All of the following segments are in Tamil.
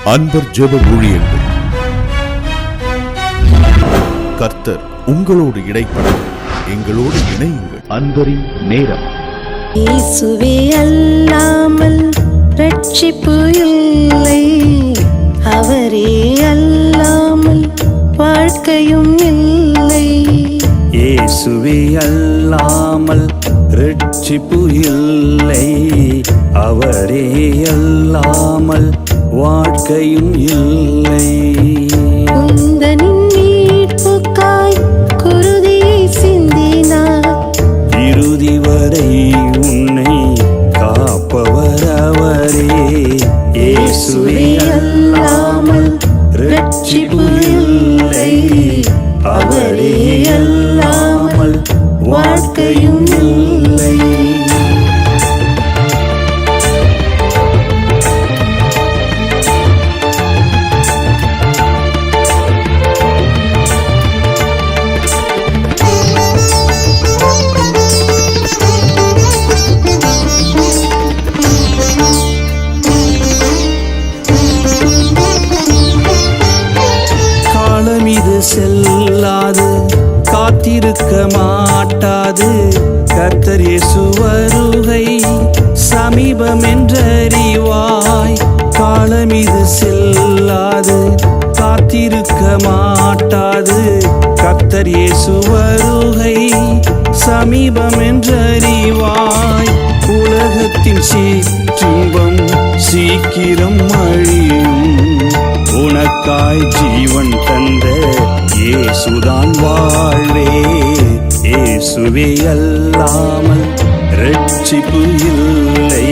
அன்பர் ஜெப ஊழியங்கள். கர்த்தர் உங்களோடு இடைப்பட எங்களோடு இணையுங்கள். அன்பரின் நேரம். இயேசுவே அல்லாமல் ரட்சிப்பு இல்லை, அவரே அல்லாமல் வாழ்க்கையும் இல்லை. இயேசுவே அல்லாமல் ரட்சிப்பு இல்லை, அவரே அல்லாமல் வாழ்க்கையும் இல்லை. உந்தனின் மீட்புக்காய் குருதியை சிந்தினார், இறுதி வரை உன்னை காப்பவர் அவரே. இயேசுவே அல்லாமல் ரட்சிப்பு இல்லை, அவரே அல்லாமல் வாழ்க்கையும் இல்லை. செல்லாது காத்திருக்க மாட்டாது, கர்த்தர் இயேசு வருகை சமீபம் என்றறிவாய். காலம் இது செல்லாது காத்திருக்க மாட்டாது, கர்த்தர் இயேசு வருகை சமீபம் என்றறிவாய். உலகத்தின் சீற்றும்பம் சீக்கிரம் அழியும், உனக்காய் ஜீவன் தந்த இயேசுதான் வாழ்வே. இயேசுவே அல்லாமல் ரட்சிப்பு இல்லை,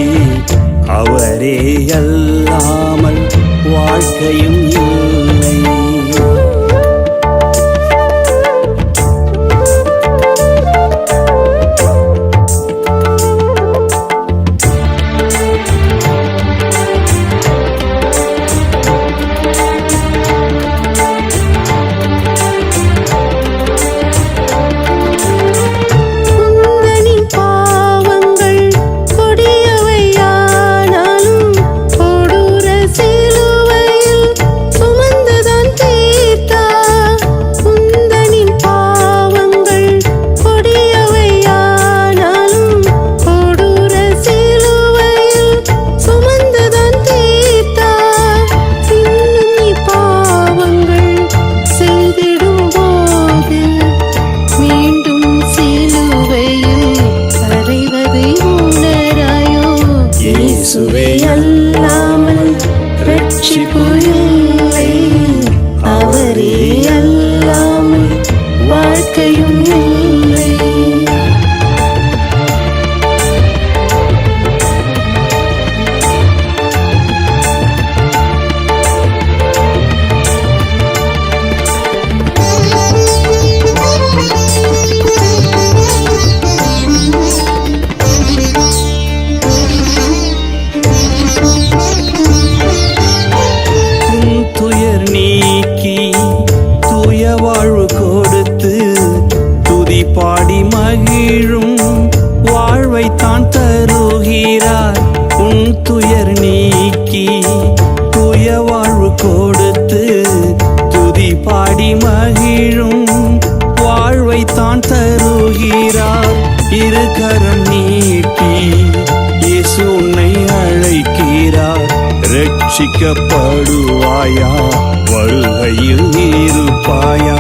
அவரே அல்லாமல் வாழ்க்கையும் இல்லை. இயேசுவே அல்லாமல் ரட்சிப்பு இல்லை, அவரே அல்லாமல் வாழ்க்கையும் இல்லை. பாடி மகிழும் வாழ்வை தான் தருகிறார். உன் துயர் நீக்கி துய வாழ்வு கொடுத்து துதி பாடி மகிழும் வாழ்வை தான் தருகிறார். இரு கரம் நீட்டி இயேசு உன்னை அழைக்கிறார். ரட்சிக்கப்படுவாயா, வருகையில் இருப்பாயா?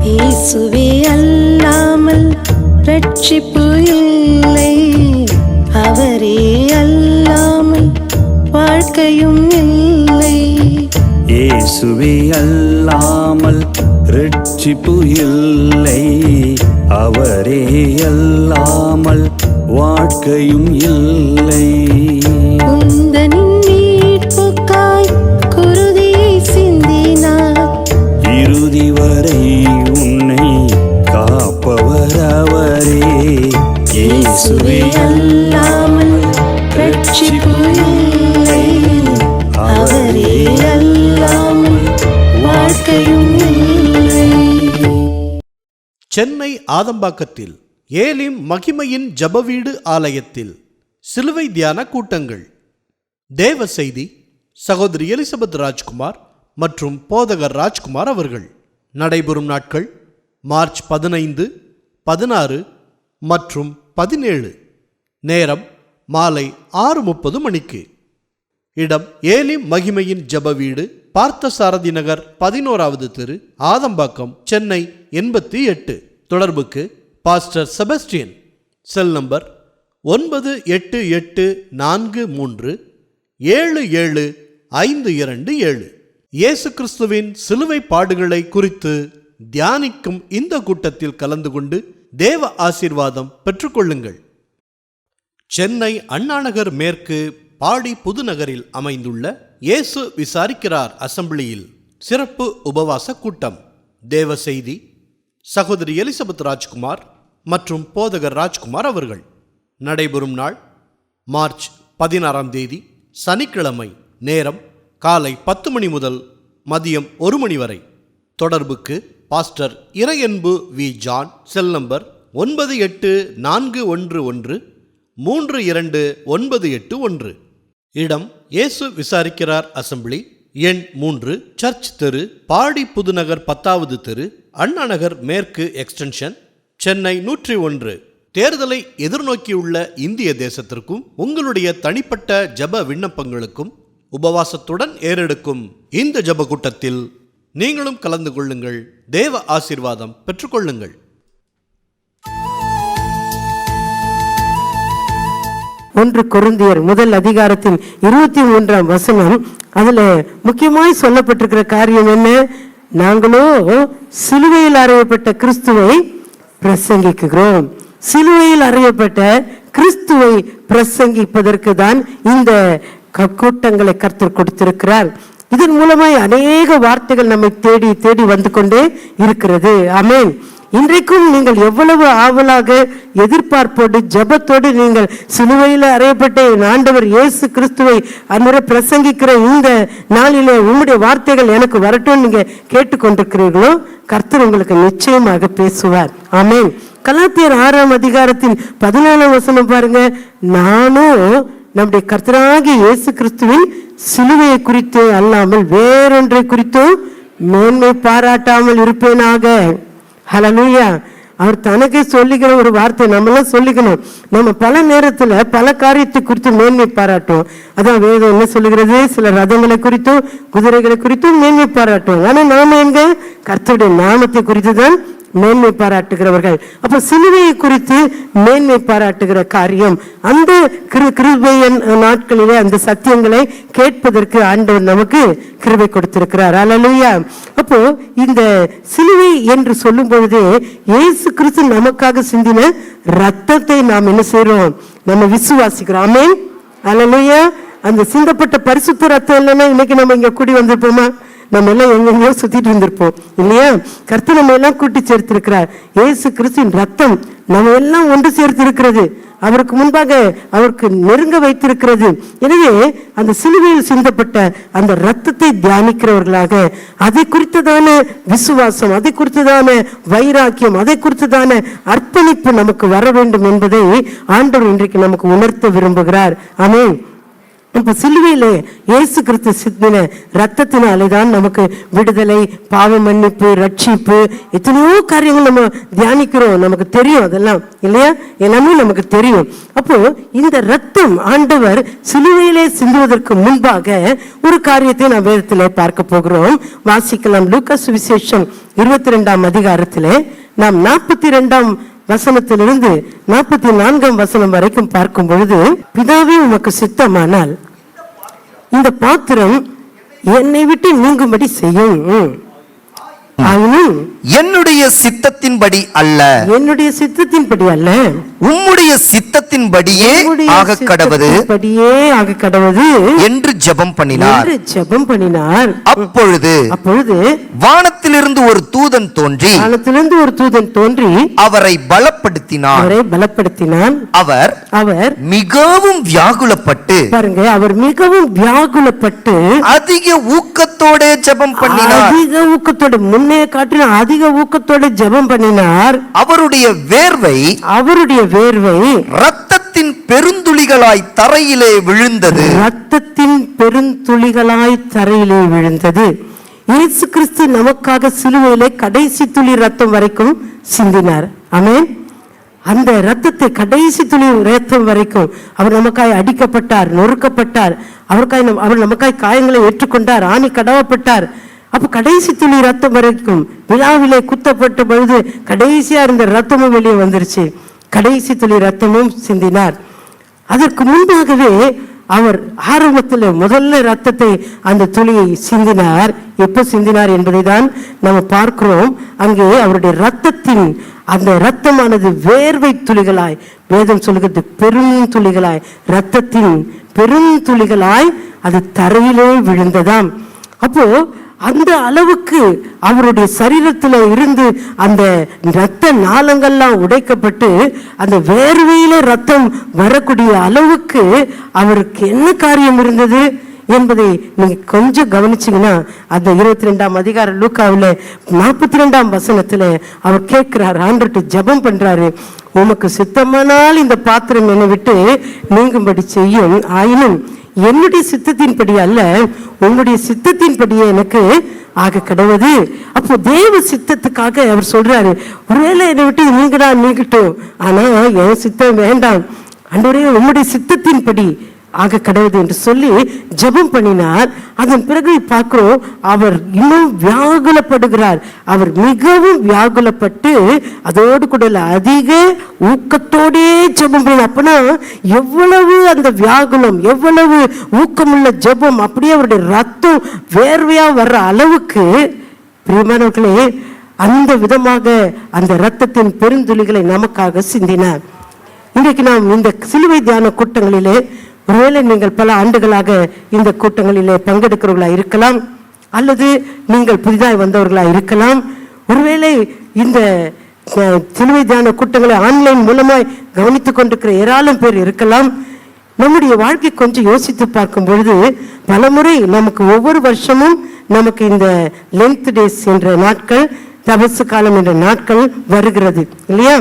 இயேசுவே அல்லாமல் ரட்சிப்பு இல்லை, அவரே அல்லாமல் வாழ்க்கையும் இல்லை. இயேசுவே அல்லாமல் ரட்சிப்பு இல்லை, அவரே அல்லாமல் வாழ்க்கையும் இல்லை. உந்தனின் மீட்புக்காய் குருதியை சிந்தினார், இறுதி வரை உன்னை காப்பவர் அவரே. இயேசுவே அல்லாமல் ரட்சிப்பு இல்லை, அவரே அல்லாமல் வாழ்க்கையும் இல்லை. சென்னை ஆதம்பாக்கத்தில் ஏலிம் மகிமையின் ஜபவீடு ஆலயத்தில் சிலுவை தியான கூட்டங்கள். தேவ செய்தி சகோதரி எலிசபெத் ராஜ்குமார் மற்றும் போதகர் ராஜ்குமார் அவர்கள். நடைபெறும் நாட்கள் மார்ச் 15, 16 மற்றும் 17. நேரம் மாலை 6:30 மணிக்கு. இடம் ஏலிம் மகிமையின் ஜெப வீடு, பார்த்தசாரதி நகர், 11வது தெரு, ஆதம்பாக்கம், சென்னை 88. தொடர்புக்கு பாஸ்டர் செபஸ்டியன். Cell number 9884377527. இயேசு கிறிஸ்துவின் சிலுவை பாடுகளை குறித்து தியானிக்கும் இந்த கூட்டத்தில் கலந்து கொண்டு தேவ ஆசீர்வாதம் பெற்றுக்கொள்ளுங்கள். சென்னை அண்ணாநகர் மேற்கு பாடி புதுநகரில் அமைந்துள்ள இயேசு விசாரிக்கிறார் அசம்பிளியில் சிறப்பு உபவாச கூட்டம். தேவ செய்தி சகோதரி எலிசபெத் ராஜ்குமார் மற்றும் போதகர் ராஜ்குமார் அவர்கள். நடைபெறும் நாள் மார்ச் 16ஆம் தேதி சனிக்கிழமை. நேரம் காலை 10 மணி முதல் மதியம் 1 மணி வரை. தொடர்புக்கு pastor Iraianbu V John. Cell number 9841132981. இடம் இயேசு விசாரிக்கிறார் அசம்பிளி, எண் 3, சர்ச் தெரு, பாடி புதுநகர், 10வது தெரு, அண்ணாநகர் மேற்கு எக்ஸ்டென்ஷன், சென்னை 101. தேர்தலை எதிர்நோக்கியுள்ள இந்திய தேசத்திற்கும் உங்களுடைய தனிப்பட்ட ஜெப விண்ணப்பங்களுக்கும் உபவாசத்துடன் ஏறெடுக்கும் இந்த ஜெப கூட்டத்தில் நீங்களும் கலந்து கொள்ளுங்கள். தேவ ஆசீர்வாதம் பெற்றுக்கொள்ளுங்கள். 1 கொரிந்தியர் 1:23 அதுல முக்கியமாய் சொல்லப்பட்டிருக்கிற காரியம் என்ன? நாங்களோ சிலுவையில் அறையப்பட்ட கிறிஸ்துவை பிரசங்கிக்கிறோம். சிலுவையில் அறையப்பட்ட கிறிஸ்துவை பிரசங்கிப்பதற்கு தான் இந்த கூட்டங்களை கர்த்தர் கொடுத்திருக்கிறார். இதன் மூலமாய் அநேக வார்த்தைகள் நம்மை தேடி தேடி வந்து கொண்டே இருக்கிறது. ஆமென். இன்றைக்கும் நீங்கள் எவ்வளவு ஆவலாக எதிர்பார்ப்போடு ஜெபத்தோடு நீங்கள் சிலுவையில் அறையப்பட்ட ஆண்டவர் இயேசு கிறிஸ்துவை அன்றை பிரசங்கிக்கிற இந்த நாளிலே உம்முடைய வார்த்தைகள் எனக்கு வரட்டும் நீங்க கேட்டுக்கொண்டிருக்கிறீர்களோ, கர்த்தர் உங்களுக்கு நிச்சயமாக பேசுவார். ஆமென். கலாத்தியர் 6ஆம் அதிகாரத்தின் 14ஆம் வசனம் பாருங்க. நானும் நம்முடைய கர்த்தராகிய இயேசு கிறிஸ்துவின் சிலுவையை குறித்து அல்லாமல் வேறொன்றை குறித்தும் மேன்மை பாராட்டாமல் இருப்பேனாக. ஹல்லேலூயா. அவர் தனக்கே சொல்லிக்கிற ஒரு வார்த்தை நம்மளாம் சொல்லிக்கணும். நம்ம பல நேரத்துல பல காரியத்தை குறித்து மேன்மை பாராட்டுவோம். அதான் வேதம் என்ன சொல்லுகிறது? சில ரதங்களை குறித்தும் குதிரைகளை குறித்தும் மேன்மை பாராட்டுவோம். ஆனா நாம எங்க கர்த்தருடைய நாமத்தை குறித்து தான் மேன்மை பாராட்டுகிறவர்கள். அப்ப சிலுவையை குறித்து மேன்மை பாராட்டுகிற காரியம் அந்த கிருபையின் நாட்களிலே அந்த சத்தியங்களை கேட்பதற்கு ஆண்டவர் நமக்கு கிருபை கொடுத்திருக்கிறார். அல்லேலூயா. அப்போ இந்த சிலுவை என்று சொல்லும் பொழுதே இயேசு கிறிஸ்து நமக்காக சிந்தின ரத்தத்தை நாம் என்ன செய்றோம்? நம்ம விசுவாசிக்கிறோம். ஆமென். அல்லேலூயா. அந்த சிந்தப்பட்ட பரிசுத்த ரத்தம் இல்லைன்னா இன்னைக்கு நம்ம இங்க கூடி வந்திருப்போமா? நம்ம எல்லாம் எங்கெங்கயோ சுத்திட்டு இருந்திருப்போம் இல்லையா? கர்த்தர் நம்ம எல்லாம் கூட்டி சேர்த்திருக்கிறார். இயேசு கிறிஸ்துவின் ரத்தம் நம்ம எல்லாம் ஒன்று சேர்த்திருக்கிறது. அவருக்கு முன்பாக அவருக்கு நெருங்க வைத்திருக்கிறது. எனவே அந்த சிலுவையில் சிந்தப்பட்ட அந்த ரத்தத்தை தியானிக்கிறவர்களாக அதை குறித்ததான விசுவாசம், அதை குறித்ததான வைராக்கியம், அதை குறித்ததான அர்ப்பணிப்பு நமக்கு வர வேண்டும் என்பதை ஆண்டவர் இன்றைக்கு நமக்கு உணர்த்த விரும்புகிறார். ஆமென். இப்ப சிலுவையிலே இயேசு கிறிஸ்து சிந்தின ரத்தத்தினாலேதான் நமக்கு விடுதலை, பாவ மன்னிப்பு, ரட்சிப்பு, எத்தனையோ காரியங்கள் நம்ம தியானிக்கிறோம். நமக்கு தெரியும் அதெல்லாம் இல்லையா? எல்லாமே நமக்கு தெரியும். அப்போ இந்த ரத்தம் ஆண்டவர் சிலுவையிலே சிந்துவதற்கு முன்பாக ஒரு காரியத்தை நாம் வேதத்திலே பார்க்க போகிறோம். வாசிக்கலாம். லூக்கா சுவிசேஷம் 22ஆம் அதிகாரத்திலே நாம் 42ஆம் வசனத்திலிருந்து 44ஆம் வசனம் வரைக்கும் பார்க்கும் பொழுது, பிதாவே உமக்கு சித்தமானால் இந்த பாத்திரம் என்னை விட்டு நீங்கும்படி செய்யும், என்னுடைய சித்தத்தின்படி அல்ல, என்னுடைய சித்தத்தின்படி அல்ல, உம்முடைய சித்தத்தின்படியே ஆக கடவது என்று ஜெபம் பண்ணினார். அப்பொழுது வானத்திலிருந்து ஒரு தூதன் தோன்றி அவரை பலப்படுத்தினான். அவர் மிகவும் வியாகுலப்பட்டு, பாருங்க, அவர் மிகவும் வியாகுலப்பட்டு அதிக ஊக்கத்தோட ஜெபம் பண்ணினார். அதிக ஊக்கத்தோட முன்ன முன்னைய காட்டிலும் அதிக ஊக்கத்தோட ஜெபம் பண்ணினார். அவருடைய வேர்வை இரத்தத்தின் பெருந்துளிகளாய் தரையிலே விழுந்தது. இயேசு கிறிஸ்து நமக்காக சிலுவையிலே கடைசி துளி ரத்தம் வரைக்கும் சிந்தினார். ஆமென். அந்த ரத்தத்தை கடைசி துளி ரத்தம் வரைக்கும் அவர் நமக்காய் அடிக்கப்பட்டார், நொறுக்கப்பட்டார். அவர் நமக்காய் காயங்களை ஏற்றுக்கொண்டார், ஆணி கடவப்பட்டார். அப்ப கடைசி துளி ரத்தம் வரைக்கும் விழாவிலே குத்தப்பட்ட பொழுது கடைசியா இருந்த ரத்தமும் வெளியே வந்துருச்சு. கடைசி துளி ரத்தமும் சிந்தினார். அதற்கு முன்பாகவே அவர் ஆரம்பத்தில் முதல்ல ரத்தத்தை அந்த துளியை சிந்தினார். எப்ப சிந்தினார் என்பதை தான் நம்ம பார்க்கிறோம். அங்கே அவருடைய ரத்தத்தின் அந்த ரத்தமானது வேர்வை துளிகளாய், வேதம் சொல்லுகிறது பெருந்துளிகளாய், ரத்தத்தின் பெருந்துளிகளாய் அது தரையிலே விழுந்ததாம். அப்போ அந்த அளவுக்கு அவருடைய சரீரத்தில் இருந்து அந்த இரத்த நாளங்கள்லாம் உடைக்கப்பட்டு அந்த வேர்வையில ரத்தம் வரக்கூடிய அளவுக்கு அவருக்கு என்ன காரியம் இருந்தது என்பதை நீங்க கொஞ்சம் கவனிச்சீங்கன்னா அந்த 22ஆம் அதிகாரம் லூக்காவில் 42ஆம் வசனத்துல அவர் கேட்கிறார், ஆண்டவர்கிட்ட ஜெபம் பண்றாரு, உமக்கு சித்தமானால் இந்த பாத்திரம் என்னை விட்டு நீங்கும்படி செய்யும், ஆயினும் என்னுடைய சித்தத்தின்படி அல்ல உங்களுடைய சித்தத்தின்படியே எனக்கு ஆக கடவுது. அப்போ தேவ சித்தத்துக்காக அவர் சொல்றாரு, ஒருவேளை என்னை விட்டு நீங்கட்டும், ஆனா என் சித்தம் வேண்டாம், ஆண்டவரே உங்களுடைய சித்தத்தின்படி ஆக கடவுது என்று சொல்லி ஜெபம் பண்ணினார். அதன் பிறகு பார்க்கிறோம் அவர் இன்னும் வியாகுலப்படுகிறார். அவர் மிகவும் வியாகுலப்பட்டு அதோடு கூட அதிக ஊக்கத்தோடே ஜெபம் பண்ணினார். அப்பனா எவ்வளவு அந்த வியாகுலம், எவ்வளவு ஊக்கமுள்ள ஜெபம், அப்படியே அவருடைய ரத்தம் வேர்வையா வர்ற அளவுக்கு பிரியமானவர்களே அந்த விதமாக அந்த ரத்தத்தின் பெருந்துளிகளை நமக்காக சிந்தினார். இன்றைக்கு நாம் இந்த சிலுவை தியான கூட்டங்களிலே ஒருவேளை நீங்கள் பல ஆண்டுகளாக இந்த கூட்டங்களிலே பங்கெடுக்கிறவர்களா இருக்கலாம், அல்லது நீங்கள் புதிதாய் வந்தவர்களா இருக்கலாம். ஒருவேளை இந்த சிலுவை தியான கூட்டங்களை ஆன்லைன் மூலமாய் கவனித்துக் கொண்டிருக்கிற ஏராளம் பேர் இருக்கலாம். நம்முடைய வாழ்க்கை கொஞ்சம் யோசித்து பார்க்கும் பொழுது பலமுறை நமக்கு ஒவ்வொரு வருஷமும் நமக்கு இந்த லென்த் டேஸ் என்ற நாட்கள், தபசு காலம் என்ற நாட்கள் வருகிறது இல்லையா?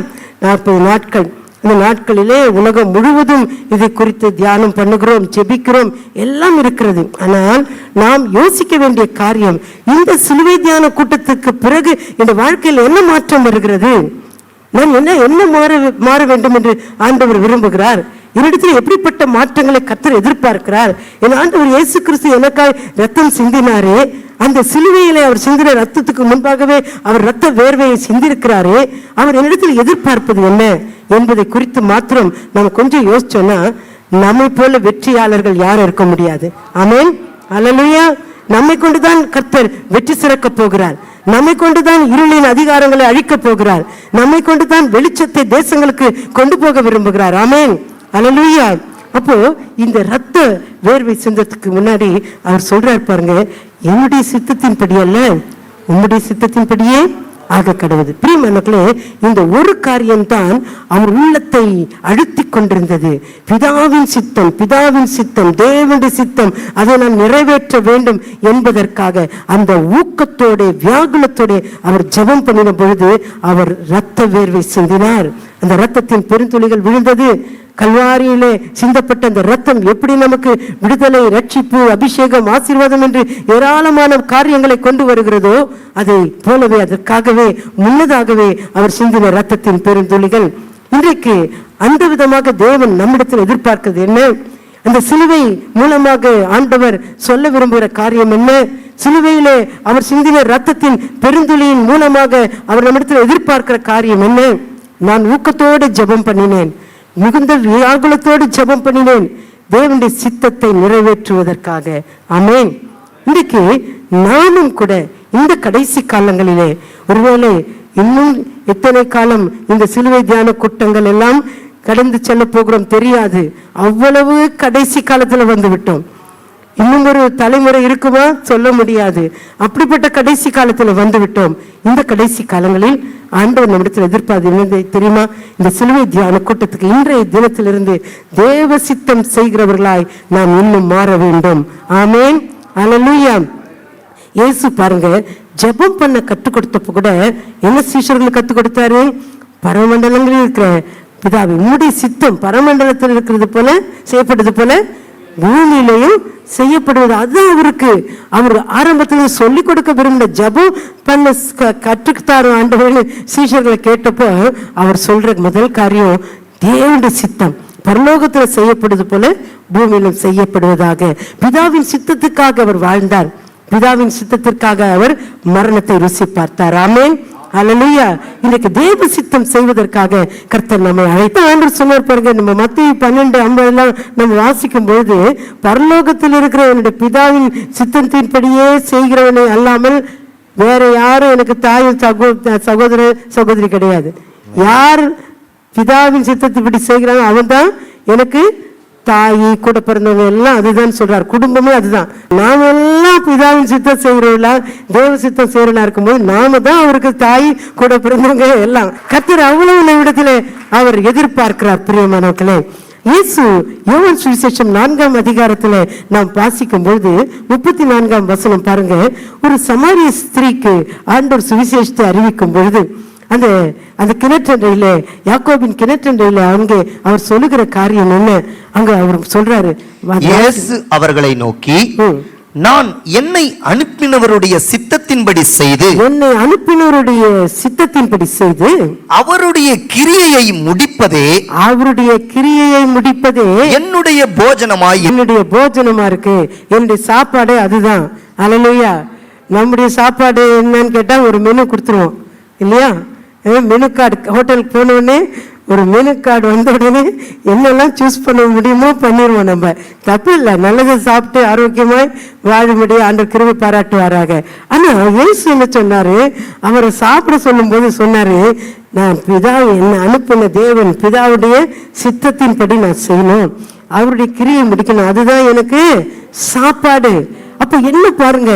40 நாட்கள். இந்த நாட்களிலே உலகம் முழுவதும் இதை குறித்து தியானம் பண்ணுகிறோம், ஜெபிக்கிறோம், எல்லாம் இருக்கிறது. ஆனால் நாம் யோசிக்க வேண்டிய காரியம், இந்த சிலுவை தியான கூட்டத்துக்கு பிறகு இந்த வாழ்க்கையில் என்ன மாற்றம் வருகிறது? நாம் என்ன மாற வேண்டும் என்று ஆண்டவர் விரும்புகிறார்? என்னிடத்தில் எப்படிப்பட்ட மாற்றங்களை கர்த்தர் எதிர்பார்க்கிறார்? என் ஆண்டவர் இயேசு கிறிஸ்து எனக்காய் ரத்தம் சிந்தினாரே, அந்த சிலுவையிலே அவர் சிந்தின ரத்தத்துக்கு முன்பாகவே அவர் ரத்த வேர்வையை சிந்திருக்கிறாரே, அவர் என்னிடத்தில் எதிர்பார்ப்பது என்ன என்பதை குறித்து மாத்திரம் நம்ம கொஞ்சம் யோசிச்சோம்னா நம்மை போல வெற்றியாளர்கள் யாரும் இருக்க முடியாது. ஆமென், அல்லேலூயா. நம்மை கொண்டுதான் கர்த்தர் வெற்றி சிறக்க போகிறார். நம்மை கொண்டுதான் இருளின் அதிகாரங்களை அழிக்க போகிறார். நம்மை கொண்டுதான் வெளிச்சத்தை தேசங்களுக்கு கொண்டு போக விரும்புகிறார். ஆமென், அல்லேலூயா. அப்போ இந்த ரத்த வேர்வை சிந்தத்துக்கு முன்னாடி அவர் சொல்றார் பாருங்க, என்னுடைய சித்தத்தின்படி அல்ல உம்முடைய சித்தத்தின்படியே ஆக கடவுது. பிரியமானவர்களே, இந்த ஒரு காரியம்தான் அவர் உள்ளத்தை அழுத்தி கொண்டிருந்தது. பிதாவின் சித்தம், பிதாவின் சித்தம், தேவனுடைய சித்தம், அதை நான் நிறைவேற்ற வேண்டும் என்பதற்காக அந்த ஊக்கத்தோட வியாகுலத்தோட அவர் ஜெபம் பண்ணின பொழுது அவர் ரத்த வேர்வை சிந்தினார். அந்த ரத்தத்தின் பெருந்துளிகள் விழுந்தது. கல்வாரியிலே சிந்தப்பட்ட அந்த ரத்தம் எப்படி நமக்கு விடுதலை, ரட்சிப்பு, அபிஷேகம், ஆசீர்வாதம் என்று ஏராளமான காரியங்களை கொண்டு வருகிறதோ அதை போலவே அதற்காகவே முன்னதாகவே அவர் சிந்தின ரத்தத்தின் பெருந்துளிகள். இன்றைக்கு அந்த விதமாக தேவன் நம்மிடத்தில் எதிர்பார்க்கிறது என்ன? அந்த சிலுவை மூலமாக ஆண்டவர் சொல்ல விரும்புகிற காரியம் என்ன? சிலுவையிலே அவர் சிந்தின ரத்தத்தின் பெருந்துளியின் மூலமாக அவர் நம்மிடத்தில் எதிர்பார்க்கிற காரியம் என்ன? நான் ஊக்கத்தோடு ஜெபம் பண்ணினேன், மிகுந்த வியாகுலத்தோடு ஜெபம் பண்ணினேன், தேவனுடைய சித்தத்தை நிறைவேற்றுவதற்காக. ஆமென். இன்றைக்கு நானும் கூட இந்த கடைசி காலங்களிலே ஒருவேளை இன்னும் எத்தனை காலம் இந்த சிலுவை தியான கூட்டங்கள் எல்லாம் கடந்து செல்ல போகிறோம் தெரியாது. அவ்வளவு கடைசி காலத்துல வந்து விட்டோம். இன்னும் ஒரு தலைமுறை இருக்குமா சொல்ல முடியாது. அப்படிப்பட்ட கடைசி காலத்துல வந்து விட்டோம். இந்த கடைசி காலங்களில் ஆண்டவர் நம்மிடத்தில் எதிர்பார்த்து என்னது தெரியுமா? இந்த சிலுவை தியான கூட்டத்துக்கு இன்றைய தினத்திலிருந்து தேவ சித்தம் செய்கிறவர்களாய் நாம் இன்னும் மாற வேண்டும். ஆமென், அல்லேலூயா. இயேசு பாருங்க, ஜெபம் பண்ண கற்றுக் கொடுத்தப்ப கூட என்ன சீஷர்களுக்கு கற்றுக் கொடுத்தாரு? பரமண்டலங்களில் இருக்கிற பிதாவை உம்முடைய சித்தம் பரமண்டலத்தில் இருக்கிறது போல செய்யப்பட்டது போல பூமியிலையும் செய்யப்படுவது. அதுதான் அவருக்கு அவர் ஆரம்பத்தில் சொல்லிக் கொடுக்க விரும்பின ஜெபம் பண்ண கற்றுத்தாரு ஆண்டவர்னு சீஷர்களை கேட்டப்போ அவர் சொல்ற முதல் காரியம் தேவனுடைய சித்தம் பரலோகத்தில் செய்யப்படுவது போல பூமியிலும் செய்யப்படுவதாக. பிதாவின் சித்தத்துக்காக அவர் வாழ்ந்தார். பிதாவின் சித்தத்திற்காக அவர் மரணத்தை ருசி பார்த்தார். ஆமென், அல்லேலூயா. இன்னைக்கு தேவ சித்தம் செய்வதற்காக கர்த்தர் நம்மை அழைத்து ஆண்டவர் சொன்னார் பாருங்க. நம்ம மத்தேயு 12:50 நம்ம வாசிக்கும் பொழுது பரலோகத்தில் இருக்கிற என்னுடைய பிதாவின் சித்தத்தின்படியே செய்கிறவனை அல்லாமல் வேற யாரும் எனக்கு தாயும் சகோதர சகோதரி கிடையாது. யார் பிதாவின் சித்தத்தின்படி செய்கிறாங்க அவன் தான் எனக்கு தாயி கூட பிறந்தவங்க எல்லாம் அதுதான் சொல்றார். குடும்பமே அதுதான். நாம எல்லாம் பிதாவின் சித்தம் செய்யறவங்களா தேவ சித்தம் செய்யறனா இருக்கும்போது நாம தான் அவருக்கு தாய் கூட பிறந்தவங்க எல்லாம். கர்த்தர் அவ்வளவு இடத்துல அவர் எதிர்பார்க்கிறார். பிரியமானவர்களே, இயேசு யோவான் சுவிசேஷம் 4ஆம் அதிகாரத்துல நாம் வாசிக்கும் பொழுது 34ஆம் வசனம் பாருங்க. ஒரு சமாரிய ஸ்திரீக்கு ஆண்டவர் சுவிசேஷத்தை அறிவிக்கும் பொழுது அந்த கிணற்றண்டையில யாக்கோபின் கிணற்றண்டையில அங்கே அவர் சொல்லுகிற காரியம் என்ன? அங்க அவர் சொல்றாரு, இயேசு அவர்களை நோக்கி, நான் என்னை அனுப்பினவருடைய சித்தத்தின்படி செய்து அவருடைய கிரியையை முடிப்பதே என்னுடைய போஜனமா இருக்கு. என்னுடைய சாப்பாடு அதுதான். அல்லேலூயா. நம்முடைய சாப்பாடு என்னன்னு கேட்டா ஒரு மெனு கொடுத்துருவோம் இல்லையா? மெனு கார்டு ஹோட்டலுக்கு போன உடனே ஒரு மெனு கார்டு வந்த உடனே என்னெல்லாம் சூஸ் பண்ண முடியுமோ பண்ணிடுவோம். நம்ம தப்பு இல்லை, நல்லதை சாப்பிட்டு ஆரோக்கியமாய் வாழ முடியும். ஆண்டவர் கிருபை பாராட்டுவாராக. ஆனா இயேசு என்ன சொன்னாரு? அவரை சாப்பிட சொல்லும் போது சொன்னாரு, நான் என்ன அனுப்பின தேவன் பிதாவுடைய சித்தத்தின்படி நான் செய்யணும், அவருடைய கிரியை முடிக்கணும், அதுதான் எனக்கு சாப்பாடு. அப்ப என்ன பாருங்க,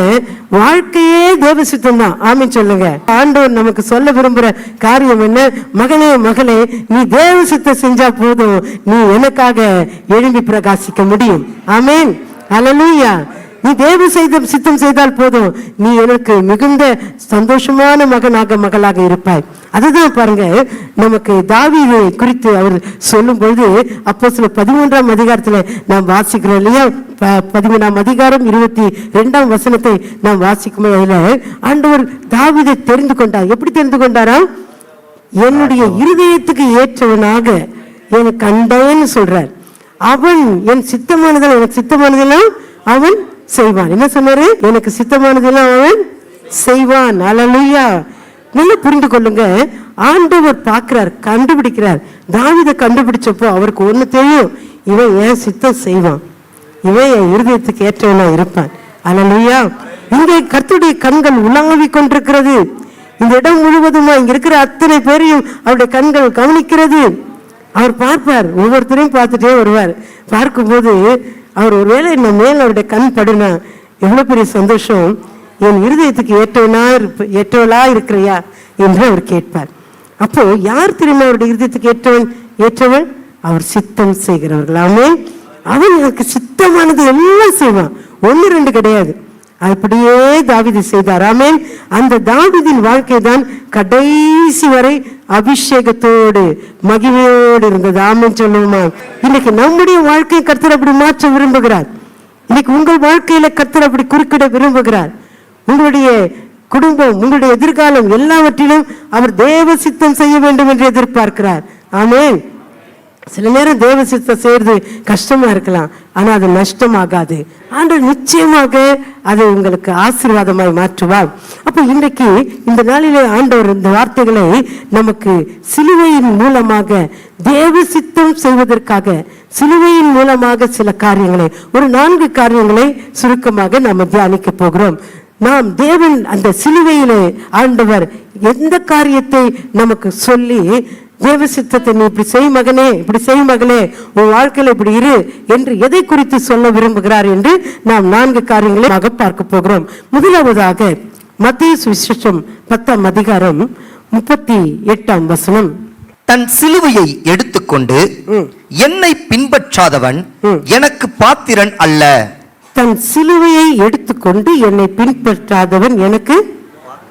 வாழ்க்கையே தேவ சித்தம் தான். ஆமென் சொல்லுங்க. ஆண்டவர் நமக்கு சொல்ல விரும்புற காரியம் என்ன? மகனே மகளே, நீ தேவ சித்தம் செஞ்சா போதும், நீ எனக்காக எழும்பி பிரகாசிக்க முடியும். ஆமென், அல்லேலூயா. நீ தேவ சித்தம் செய்தால் போதும், நீ எனக்கு மிகுந்த சந்தோஷமான மகளாக இருப்பாய். அதுதான் பாருங்க நமக்கு தாவீதை குறித்து அவர் சொல்லும் பொழுது அப்போஸ்தலர் 13ஆம் அதிகாரத்துல நாம் வாசிக்கிறோம் இல்லையா? 13ஆம் அதிகாரம் 22ஆம் வசனத்தை நாம் வாசிக்கும் போதுல ஆண்டவர் தாவீதை தெரிந்து கொண்டார். எப்படி தெரிந்து கொண்டாரா? என்னுடைய இருதயத்துக்கு ஏற்றவனாக எனக்கு கண்டேன்னு சொல்றார். அவன் என் சித்தமானதெல்லாம் எனக்கு சித்தமானதெல்லாம் அவன் செய்வான். என்ன சொன்னாரு? எனக்கு சித்தமானதெல்லாம் அவன் செய்வான். அல்லேலூயா. நல்லா புரிந்து கொள்ளுங்க. ஆண்டவர் பார்க்கிறார், கண்டுபிடிக்கிறார். தாவீதை கண்டுபிடிச்சப்போ அவருக்கு ஒண்ணு தெரியும், இவன் என் சித்தம் செய்வான், இவன் என் இருதயத்துக்கு ஏற்றவனா இருப்பான். அல்லேலூயா. இங்கே கர்த்தருடைய கண்கள் உலாவி கொண்டிருக்கிறது. இந்த இடம் முழுவதுமா இங்க இருக்கிற அத்தனை பேரையும் அவருடைய கண்கள் கவனிக்கிறது. அவர் பார்ப்பார், ஒவ்வொருத்தரையும் பார்த்துட்டே வருவார். பார்க்கும்போது அவர் ஒருவேளை என்ன மேல் அவருடைய கண் படுனா எவ்வளவு பெரிய சந்தோஷம், என் இருதயத்துக்கு ஏற்றவளா இருக்கிறையா என்று அவர் கேட்பார். அப்போ யார் தெரியுமா அவருடைய இருதயத்துக்கு ஏற்றவன்? அவர் சித்தம் செய்கிறவர்கள். ஆமென். அவன் எனக்கு சித்தமானது எல்லாம் செய்வான், 1-2 கிடையாது. அப்படியே தாவீது செய்தார். ஆமென். அந்த தாவீதின் வாழ்க்கை தான் கடைசி வரை அபிஷேகத்தோடு மகிமையோடு இருந்தது. ஆமென் சொல்லுவோமா? இன்னைக்கு நம்முடைய வாழ்க்கையை கர்த்தர் அப்படி மாற்ற விரும்புகிறார். இன்னைக்கு உங்கள் வாழ்க்கையில கர்த்தர் அப்படி குறுக்கிட விரும்புகிறார். உங்களுடைய குடும்பம், உங்களுடைய எதிர்காலம் எல்லாவற்றிலும் அவர் தேவ சித்தம் செய்ய வேண்டும் என்று எதிர்பார்க்கிறார். ஆமென். சில நேரம் தேவ சித்தம் செய்யறது கஷ்டமா இருக்கலாம், ஆனா அது நஷ்டமாகாது. ஆண்டவர் நிச்சயமாக அதை உங்களுக்கு ஆசீர்வாதமாய் மாற்றுவார். அப்ப இன்றைக்கு இந்த நாளிலே ஆண்டவர் இந்த வார்த்தைகளை நமக்கு சிலுவையின் மூலமாக தேவ சித்தம் செய்வதற்காக சிலுவையின் மூலமாக சில காரியங்களை, ஒரு 4 காரியங்களை சுருக்கமாக நாம் தியானிக்க போகிறோம். நாம் தேவன் அந்த சிலுவையிலே ஆண்டவர் எந்த காரியத்தை நமக்கு சொல்லி தேவ சித்தத்தை நீ இப்படி செய் மகனே, இப்படி செய் மகளே, உன் வாழ்க்கையில இப்படி இரு என்று எதை குறித்து சொல்ல விரும்புகிறார் என்று நாம் 4 காரியங்களை பார்க்க போகிறோம். முதலாவதாக மத்தேயு சுவிசேஷம் 10ஆம் அதிகாரம் 38ஆம் வசனம். தன் சிலுவையை எடுத்துக்கொண்டு என்னை பின்பற்றாதவன் எனக்கு பாத்திரன் அல்ல. தன் சிலுவையை எடுத்துக்கொண்டு என்னை பின்பற்றாதவன் எனக்கு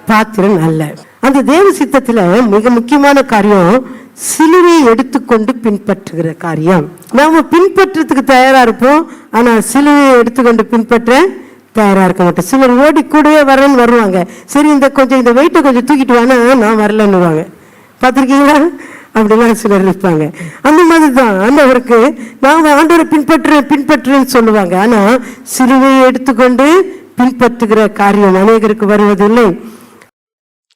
பாத்திரம் அல்ல. அந்த தேவ சித்தத்துல மிக முக்கியமான காரியம் சிலுவையை எடுத்துக்கொண்டு பின்பற்றுகிற காரியம். நாம பின்பற்றதுக்கு தயாரா இருப்போம், ஆனா சிலுவையை எடுத்துக்கொண்டு பின்பற்ற தயாரா இருக்க மாட்டோம். சிலர் ஓடி கூடவே வரேன்னு வருவாங்க, சரி இந்த வெயிட்டை கொஞ்சம் தூக்கிட்டு வானா நான் வரலன்னுவாங்க. பார்த்துருக்கீங்களா? அப்படிலாம் சிலர் இருப்பாங்க. அந்த மாதிரி தான் ஆண்டவருக்கு நாம ஆண்டவரை பின்பற்றுன்னு சொல்லுவாங்க, ஆனா சிலுவையை எடுத்துக்கொண்டு பின்பற்றுகிற காரியம் அநேகருக்கு வருவதில்லை.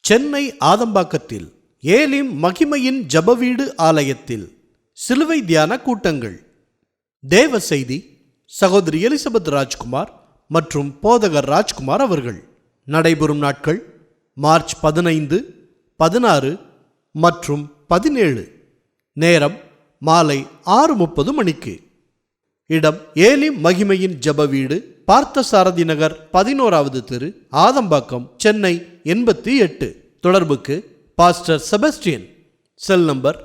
சென்னை ஆதம்பாக்கத்தில் ஏலிம் மகிமையின் ஜபவீடு ஆலயத்தில் சிலுவை தியான கூட்டங்கள். தேவ செய்தி சகோதரி எலிசபெத் ராஜ்குமார் மற்றும் போதகர் ராஜ்குமார் அவர்கள். நடைபெறும் நாட்கள் மார்ச் 15, 16 மற்றும் 17. நேரம் மாலை 6:30 மணிக்கு. இடம் ஏலிம் மகிமையின் ஜப வீடு, பார்த்தசாரதி நகர் 11வது தெரு, ஆதம்பாக்கம், சென்னை 88. தொடர்புக்கு பாஸ்டர் செபஸ்டியன். Cell number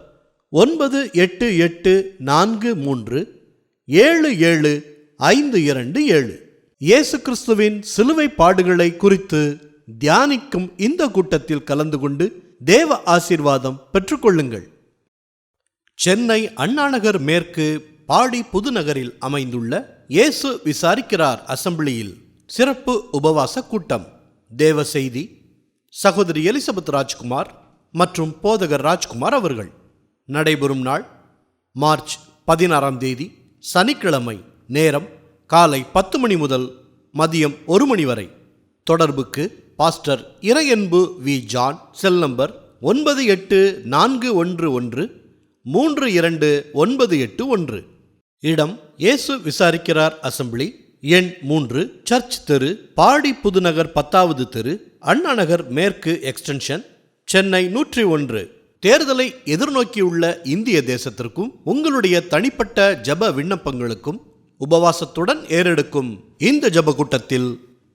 9843775527. இயேசு கிறிஸ்துவின் சிலுவை பாடுகளை குறித்து தியானிக்கும் இந்த கூட்டத்தில் கலந்து கொண்டு தேவ ஆசீர்வாதம் பெற்றுக்கொள்ளுங்கள். சென்னை அண்ணாநகர் மேற்கு பாடி புதுநகரில் அமைந்துள்ள இயேசு விசாரிக்கிறார் அசம்பிளியில் சிறப்பு உபவாச கூட்டம். தேவ செய்தி சகோதரி எலிசபெத் ராஜ்குமார் மற்றும் போதகர் ராஜ்குமார் அவர்கள். நடைபெறும் நாள் மார்ச் 16ஆம் தேதி சனிக்கிழமை. நேரம் காலை 10 மணி முதல் மதியம் 1 மணி வரை. தொடர்புக்கு pastor Iraianbu V John. Cell number 9841132981. இடம் இயேசு விசாரிக்கிறார் அசம்பிளி, எண் 3, சர்ச் தெரு, பாடி புதுநகர் 10வது தெரு, அண்ணாநகர் மேற்கு எக்ஸ்டென்ஷன், சென்னை 101. தேர்தலை எதிர்நோக்கியுள்ள இந்திய தேசத்திற்கும் உங்களுடைய தனிப்பட்ட ஜப விண்ணப்பங்களுக்கும் உபவாசத்துடன் ஏறெடுக்கும் இந்த ஜப கூட்டத்தில்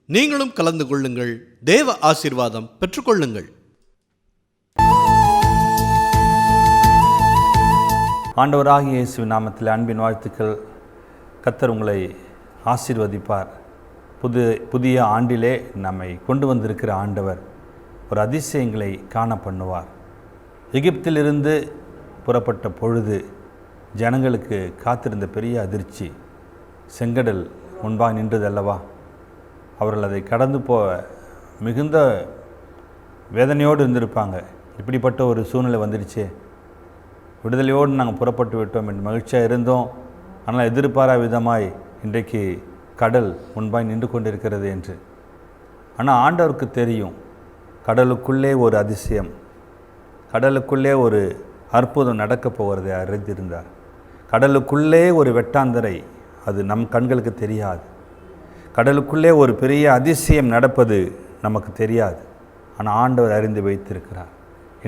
நீங்களும் கலந்து கொள்ளுங்கள். தேவ ஆசீர்வாதம் பெற்றுக்கொள்ளுங்கள். ஆண்டவராகிய இயேசுவின் நாமத்தில் அன்பின் வாழ்த்துக்கள். கர்த்தர் உங்களை ஆசீர்வதிப்பார். புதிய ஆண்டிலே நம்மை கொண்டு வந்திருக்கிற ஆண்டவர் ஒரு அதிசயங்களை காண பண்ணுவார். எகிப்திலிருந்து புறப்பட்ட பொழுது ஜனங்களுக்கு காத்திருந்த பெரிய அதிர்ச்சி. செங்கடல் முன்பாக நின்றதல்லவா? அவர்கள் அதை கடந்து போக மிகுந்த வேதனையோடு இருந்திருப்பாங்க. இப்படிப்பட்ட ஒரு சூழ்நிலை வந்துடுச்சே, விடுதலையோடு நாங்கள் புறப்பட்டு விட்டோம் என்று மகிழ்ச்சியாக இருந்தோம். ஆனால் எதிர்பாரா விதமாய் இன்றைக்கு கடல் முன்பாய் நின்று கொண்டிருக்கிறது என்று. ஆனால் ஆண்டவருக்கு தெரியும், கடலுக்குள்ளே ஒரு அதிசயம், கடலுக்குள்ளே ஒரு அற்புதம் நடக்கப் போகிறதை அறிந்திருந்தார். கடலுக்குள்ளே ஒரு வெட்டாந்தரை, அது நம் கண்களுக்கு தெரியாது. கடலுக்குள்ளே ஒரு பெரிய அதிசயம் நடப்பது நமக்கு தெரியாது. ஆனால் ஆண்டவர் அறிந்து வைத்திருக்கிறார்.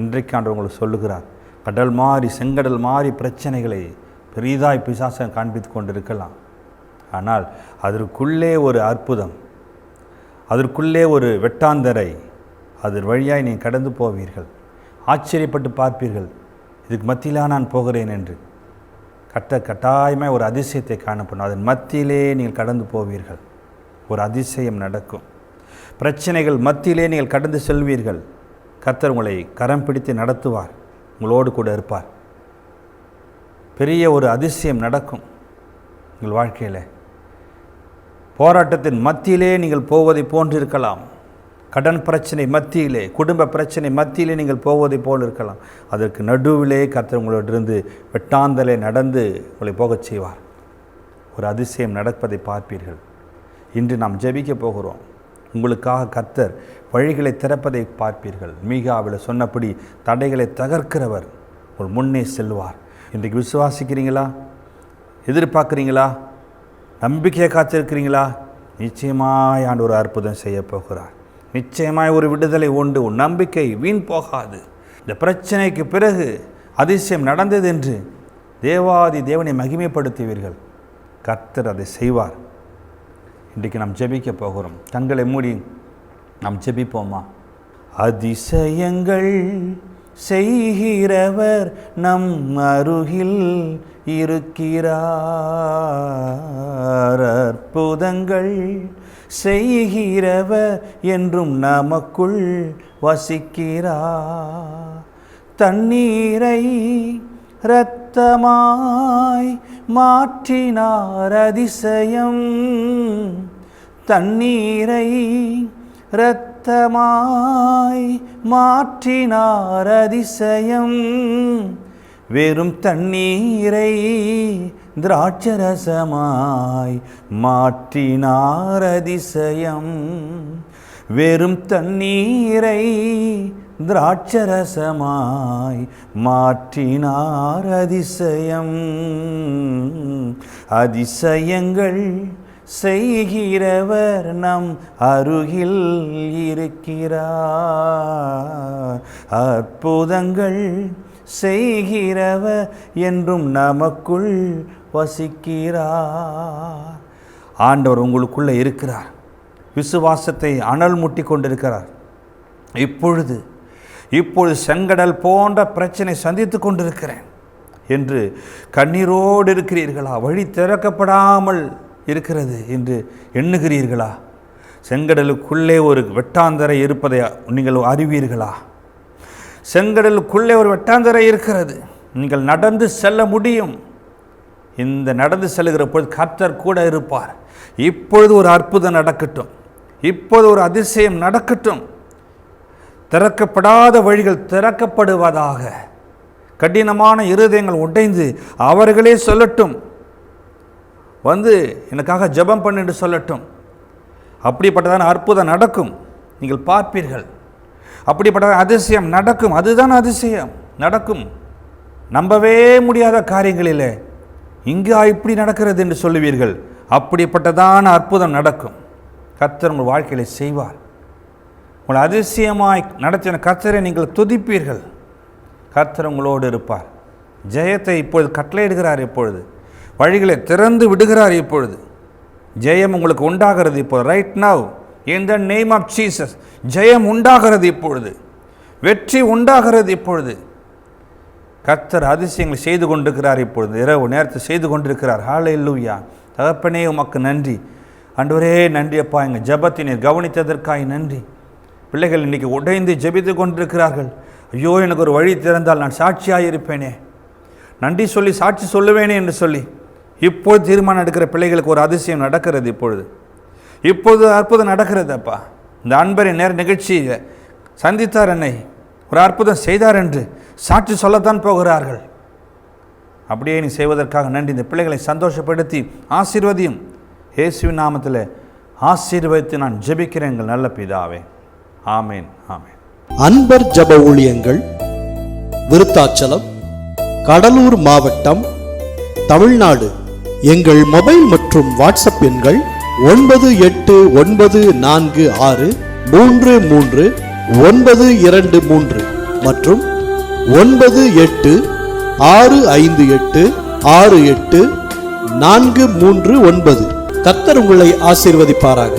இன்றைக்கு ஆண்டவர் உங்களுக்கு சொல்லுகிறார், கடல் மாறி செங்கடல் மாறி பிரச்சனைகளை பெரிதாய் பிசாசம் காண்பித்து கொண்டிருக்கலாம். ஆனால் அதற்குள்ளே ஒரு அற்புதம், அதற்குள்ளே ஒரு வெட்டாந்தரை, அதன் வழியாய் நீங்கள் கடந்து போவீர்கள். ஆச்சரியப்பட்டு பார்ப்பீர்கள், இதுக்கு மத்தியிலாக நான் போகிறேன் என்று. கட்டாயமாக ஒரு அதிசயத்தை காணப்படும். அதன் மத்தியிலே நீங்கள் கடந்து போவீர்கள். ஒரு அதிசயம் நடக்கும். பிரச்சனைகள் மத்தியிலே நீங்கள் கடந்து செல்வீர்கள். கர்த்தர் உங்களை கரம் பிடித்து நடத்துவார், உங்களோடு கூட இருப்பார். பெரிய ஒரு அதிசயம் நடக்கும் உங்கள் வாழ்க்கையில். போராட்டத்தின் மத்தியிலே நீங்கள் போவதை போன்றிருக்கலாம். கடன் பிரச்சனை மத்தியிலே, குடும்ப பிரச்சனை மத்தியிலே நீங்கள் போவதை போல் இருக்கலாம். அதற்கு நடுவிலே கர்த்தர் உங்களோடிருந்து வெட்டாந்தலை நடந்து உங்களை போகச் செய்வார். ஒரு அதிசயம் நடப்பதை பார்ப்பீர்கள். இன்று நாம் ஜெபிக்க போகிறோம். உங்களுக்காக கர்த்தர் வழிகளை திறப்பதை பார்ப்பீர்கள். மீகாவில் சொன்னபடி தடைகளை தகர்க்கிறவர் ஒரு முன்னே செல்வார். இன்றைக்கு விசுவாசிக்கிறீங்களா? எதிர்பார்க்குறீங்களா? நம்பிக்கையை காத்திருக்கிறீங்களா? நிச்சயமாய் ஆண்டவர் ஒரு அற்புதம் செய்ய போகிறார். நிச்சயமாய் ஒரு விடுதலை உண்டு. உன் நம்பிக்கை வீண் போகாது. இந்த பிரச்சனைக்கு பிறகு அதிசயம் நடந்தது என்று தேவாதி தேவனை மகிமைப்படுத்துவீர்கள். கர்த்தர் அதை செய்வார். இன்றைக்கு நாம் ஜெபிக்க போகிறோம். கண்களை மூடி நாம் ஜெபிப்போமா? அதிசயங்கள் செய்கிறவர் நம் அருகில் இருக்கிறார். அற்புதங்கள் செய்கிறவர் என்றும் நமக்குள் வசிக்கிறார். தண்ணீரை இரத்தமாய் மாற்றினார் அதிசயம். தண்ணீரை இரத்தமாய் மாற்றினார் அதிசயம். வெறும் தண்ணீரை திராட்சரசமாய் மாற்றினார் அதிசயம். வெறும் தண்ணீரை திராட்சரசமாய் மாற்றினார் அதிசயம். அதிசயங்கள் செய்கிறவர் நம் அருகில் இருக்கிறார். அற்புதங்கள் செய்கிறவர் என்றும் நமக்குள் வசிக்கிறார். ஆண்டவர் உங்களுக்குள்ளே இருக்கிறார். விசுவாசத்தை அனல் மூட்டி கொண்டிருக்கிறார். இப்பொழுது செங்கடல் போன்ற பிரச்சனை சந்தித்து கொண்டிருக்கிறேன் என்று கண்ணீரோடு இருக்கிறீர்களா? வழி திறக்கப்படாமல் இருக்கிறது என்று எண்ணுகிறீர்களா? செங்கடலுக்குள்ளே ஒரு வெட்டாந்தரை இருப்பதை நீங்கள் அறிவீர்களா? செங்கடலுக்குள்ளே ஒரு வெட்டாந்தரை இருக்கிறது. நீங்கள் நடந்து செல்ல முடியும். இந்த நடந்து செல்லுகிற பொழுது கர்த்தர் கூட இருப்பார். இப்பொழுது ஒரு அற்புதம் நடக்கட்டும். இப்போது ஒரு அதிசயம் நடக்கட்டும். திறக்கப்படாத வழிகள் திறக்கப்படுவதாக. கடினமான இருதயங்கள் உடைந்து அவர்களே சொல்லட்டும், வந்து எனக்காக ஜெபம் பண்ணிட்டு சொல்லட்டும். அப்படிப்பட்டதான அற்புதம் நடக்கும். நீங்கள் பார்ப்பீர்கள். அப்படிப்பட்ட அதிசயம் நடக்கும். அதுதான் அதிசயம் நடக்கும். நம்பவே முடியாத காரியங்களிலே இங்கே இப்படி நடக்கிறது என்று சொல்லுவீர்கள். அப்படிப்பட்டதான அற்புதம் நடக்கும். கர்த்தர் உங்கள் வாழ்க்கையில செய்வார். உங்கள் அதிசயமாய் நடத்தின கர்த்தரை நீங்கள் துதிப்பீர்கள். கர்த்தர் உங்களோடு இருப்பார். ஜெயத்தை இப்பொழுது கட்டளையிடுகிறார். இப்பொழுது வழிகளை திறந்து விடுகிறார். இப்பொழுது ஜெயம் உங்களுக்கு உண்டாகிறது. இப்போது right now in the name of Jesus ஜெயம் உண்டாகிறது. இப்பொழுது வெற்றி உண்டாகிறது. இப்பொழுது கர்த்தர் அதிசயங்களை செய்து கொண்டிருக்கிறார். இப்பொழுது இரவு நேரத்தை செய்து கொண்டிருக்கிறார். ஹல்லேலூயா. தகப்பனே உமக்கு நன்றி. ஆண்டவரே நன்றி அப்பா. எங்கள் ஜெபத்தை நீர் கவனித்ததற்காக நன்றி. பிள்ளைகள் இன்றைக்கி உடைந்து ஜெபித்து கொண்டிருக்கிறார்கள். ஐயோ, எனக்கு ஒரு வழி திறந்தால் நான் சாட்சியாக இருப்பேனே, நன்றி சொல்லி சாட்சி சொல்லுவேனே என்று சொல்லி இப்போது தீர்மானம் எடுக்கிற பிள்ளைகளுக்கு ஒரு அதிசயம் நடக்கிறது. இப்பொழுது அற்புதம் நடக்கிறது அப்பா. இந்த அன்பரின் நேர நிகழ்ச்சியை சந்தித்தார், என்னை ஒரு அற்புதம் செய்தார் என்று சாட்சி சொல்லத்தான் போகிறார்கள். அப்படியே நீ செய்வதற்காக நன்றி. இந்த பிள்ளைகளை சந்தோஷப்படுத்தி ஆசீர்வதியும். இயேசுவின் நாமத்தில் ஆசீர்வதித்து நான் ஜெபிக்கிறேன் எங்கள் நல்ல பிதாவே. ஆமேன், ஆமேன். அன்பர் ஜப ஊழியங்கள் விருத்தாச்சலம், கடலூர் மாவட்டம், தமிழ்நாடு. எங்கள் மொபைல் மற்றும் வாட்ஸ்அப் எண்கள் 9894633923 மற்றும் 9865868439. கர்த்தர் உங்களை ஆசீர்வதிப்பாராக.